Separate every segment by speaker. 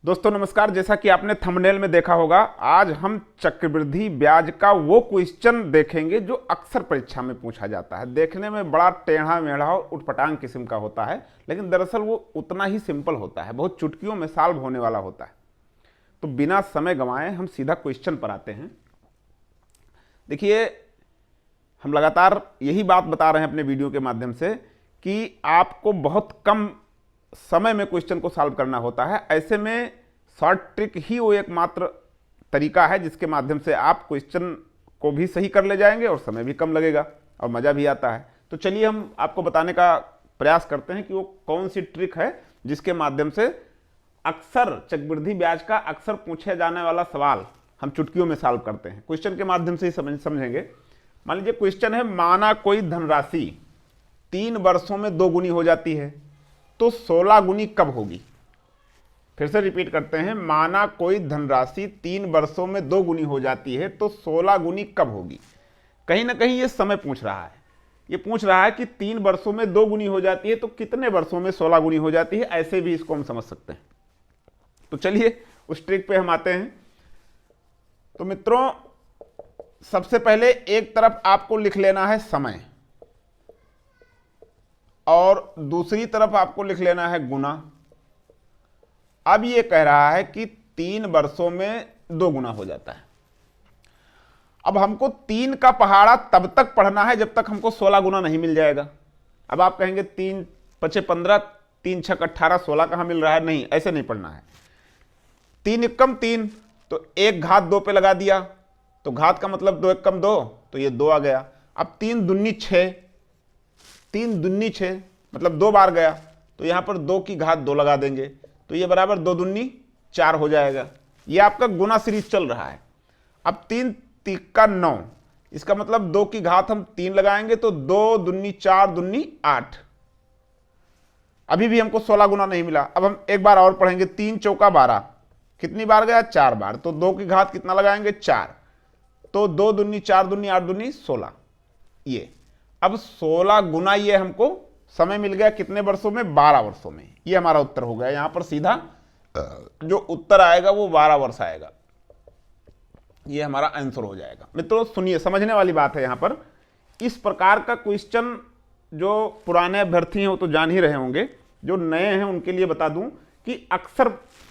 Speaker 1: दोस्तों नमस्कार। जैसा कि आपने थंबनेल में देखा होगा, आज हम चक्रवृद्धि ब्याज का वो क्वेश्चन देखेंगे जो अक्सर परीक्षा में पूछा जाता है। देखने में बड़ा टेढ़ा मेढ़ा और उटपटांग किस्म का होता है, लेकिन दरअसल वो उतना ही सिंपल होता है, बहुत चुटकियों में सॉल्व होने वाला होता है। तो बिना समय गंवाए हम सीधा क्वेश्चन पर आते हैं। देखिए, हम लगातार यही बात बता रहे हैं अपने वीडियो के माध्यम से कि आपको बहुत कम समय में क्वेश्चन को सॉल्व करना होता है। ऐसे में शॉर्ट ट्रिक ही वो एकमात्र तरीका है जिसके माध्यम से आप क्वेश्चन को भी सही कर ले जाएंगे और समय भी कम लगेगा और मज़ा भी आता है। तो चलिए हम आपको बताने का प्रयास करते हैं कि वो कौन सी ट्रिक है जिसके माध्यम से अक्सर चक्रवृद्धि ब्याज का अक्सर पूछे जाने वाला सवाल हम चुटकियों में सॉल्व करते हैं। क्वेश्चन के माध्यम से ही समझेंगे। मान लीजिए क्वेश्चन है, माना कोई धनराशि 3 वर्षों में 2 गुनी हो जाती है तो 16 गुनी कब होगी। फिर से रिपीट करते हैं, माना कोई धनराशि 3 वर्षों में 2 गुनी हो जाती है तो 16 गुनी कब होगी। कहीं ना कहीं ये समय पूछ रहा है। ये पूछ रहा है कि 3 वर्षों में 2 गुनी हो जाती है तो कितने वर्षों में 16 गुनी हो जाती है। ऐसे भी इसको हम समझ सकते हैं। तो चलिए उस ट्रिक पे हम आते हैं। तो मित्रों, सबसे पहले एक तरफ आपको लिख लेना है समय और दूसरी तरफ आपको लिख लेना है गुना। अब ये कह रहा है कि 3 वर्षों में 2 गुना हो जाता है। अब हमको 3 का पहाड़ा तब तक पढ़ना है जब तक हमको 16 गुना नहीं मिल जाएगा। अब आप कहेंगे 3 5 15, 3 6 18, 16 कहां मिल रहा है। नहीं, ऐसे नहीं पढ़ना है। 3 एकम 3, तो 1 घात 2 पे लगा दिया, तो घात का मतलब 2 एकम 2, तो ये 2 आ गया। अब 3 दूनी 6, 3 दूनी 6 मतलब 2 बार गया, तो यहां पर 2 की घात 2 लगा देंगे, तो ये बराबर 2 दूनी 4 हो जाएगा। ये आपका गुना सीरीज चल रहा है। अब 3 तिक्का 9, इसका मतलब 2 की घात हम 3 लगाएंगे तो 2 दूनी 4 दूनी 8। अभी भी हमको 16 गुना नहीं मिला। अब हम एक बार और पढ़ेंगे। 3 चौका 12, कितनी बार गया 4 बार, तो 2 की घात कितना लगाएंगे 4, तो 2 दूनी 4 दूनी 8 दूनी 16। ये अब 16 गुना ये हमको समय मिल गया कितने वर्षों में, 12 वर्षों में। ये हमारा उत्तर हो गया। यहां पर सीधा जो उत्तर आएगा वो 12 वर्ष आएगा। ये हमारा आंसर हो जाएगा। मित्रों सुनिए, समझने वाली बात है। यहां पर इस प्रकार का क्वेश्चन जो पुराने अभ्यर्थी हैं वो तो जान ही रहे होंगे, जो नए हैं उनके लिए बता दूं कि अक्सर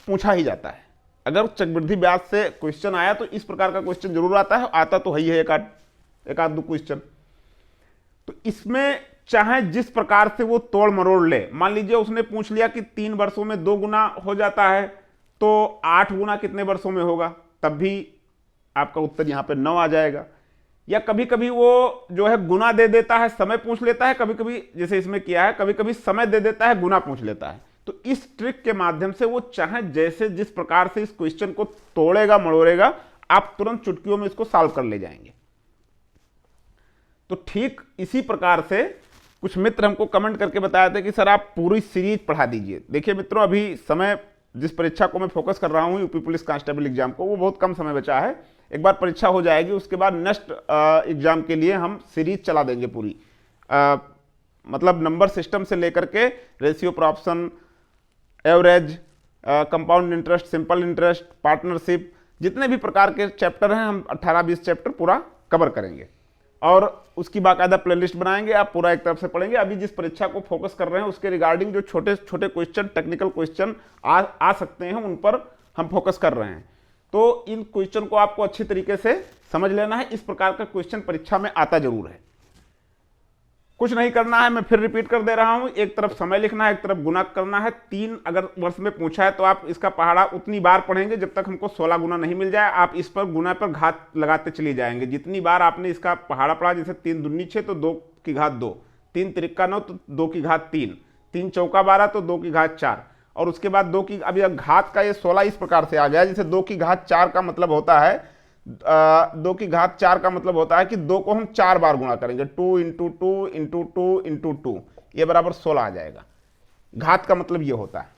Speaker 1: पूछा ही जाता है। अगर चक्रवृद्धि ब्याज से क्वेश्चन आया तो इस प्रकार का क्वेश्चन जरूर आता है। आता तो है ही है एक आध दो क्वेश्चन। तो इसमें चाहे जिस प्रकार से वो तोड़ मरोड़ ले, मान लीजिए उसने पूछ लिया कि 3 वर्षों में 2 गुना हो जाता है तो 8 गुना कितने वर्षों में होगा, तब भी आपका उत्तर यहां पे 9 आ जाएगा। या कभी कभी वो जो है गुना दे देता है, समय पूछ लेता है, कभी कभी जैसे इसमें किया है, कभी कभी समय दे देता है, गुना पूछ लेता है। तो इस ट्रिक के माध्यम से वो चाहे जैसे जिस प्रकार से इस क्वेश्चन को तोड़ेगा मड़ोड़ेगा, आप तुरंत चुटकियों में इसको सॉल्व कर ले जाएंगे। तो ठीक इसी प्रकार से कुछ मित्र हमको कमेंट करके बताया था कि सर आप पूरी सीरीज पढ़ा दीजिए। देखिए मित्रों, अभी समय जिस परीक्षा को मैं फोकस कर रहा हूं, यूपी पुलिस कांस्टेबल एग्जाम को, वो बहुत कम समय बचा है। एक बार परीक्षा हो जाएगी, उसके बाद नेक्स्ट एग्जाम के लिए हम सीरीज चला देंगे पूरी। मतलब नंबर सिस्टम से लेकर के ratio proportion, average, compound interest, simple interest, partnership, जितने भी प्रकार के चैप्टर हैं हम 18-20 चैप्टर पूरा कवर करेंगे और उसकी बाकायदा प्लेलिस्ट बनाएंगे। आप पूरा एक तरफ से पढ़ेंगे। अभी जिस परीक्षा को फोकस कर रहे हैं उसके रिगार्डिंग जो छोटे छोटे क्वेश्चन, टेक्निकल क्वेश्चन आ सकते हैं, उन पर हम फोकस कर रहे हैं। तो इन क्वेश्चन को आपको अच्छी तरीके से समझ लेना है। इस प्रकार का क्वेश्चन परीक्षा में आता जरूर है। कुछ नहीं करना है, मैं फिर रिपीट कर दे रहा हूं। एक तरफ समय लिखना है, एक तरफ गुना करना है। 3 अगर वर्ष में पूछा है तो आप इसका पहाड़ा उतनी बार पढ़ेंगे जब तक हमको 16 गुना नहीं मिल जाए। आप इस पर गुना पर घात लगाते चले जाएंगे। जितनी बार आपने इसका पहाड़ा पढ़ा, जैसे 3 दूनी 6 तो 2 की घात 2, 3 तिरिक्का 9 तो 2 की घात 3, 3 चौका 12 तो 2 की घात 4, और उसके बाद 2 की, अभी घात का ये 16 इस प्रकार से आ गया। जैसे 2 की घात 4 का मतलब होता है 2 की घात 4 का मतलब होता है कि 2 को हम 4 बार गुणा करेंगे। 2 इंटू 2 इंटू 2 इंटू 2, ये बराबर 16 आ जाएगा। घात का मतलब ये होता है।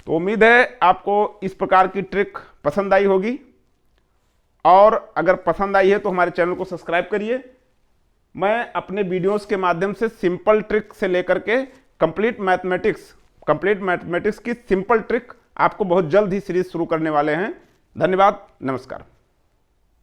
Speaker 1: तो उम्मीद है आपको इस प्रकार की ट्रिक पसंद आई होगी, और अगर पसंद आई है तो हमारे चैनल को सब्सक्राइब करिए। मैं अपने वीडियोस के माध्यम से सिंपल ट्रिक से लेकर के कंप्लीट मैथमेटिक्स की सिंपल ट्रिक आपको बहुत जल्द ही सीरीज शुरू करने वाले हैं। धन्यवाद, नमस्कार।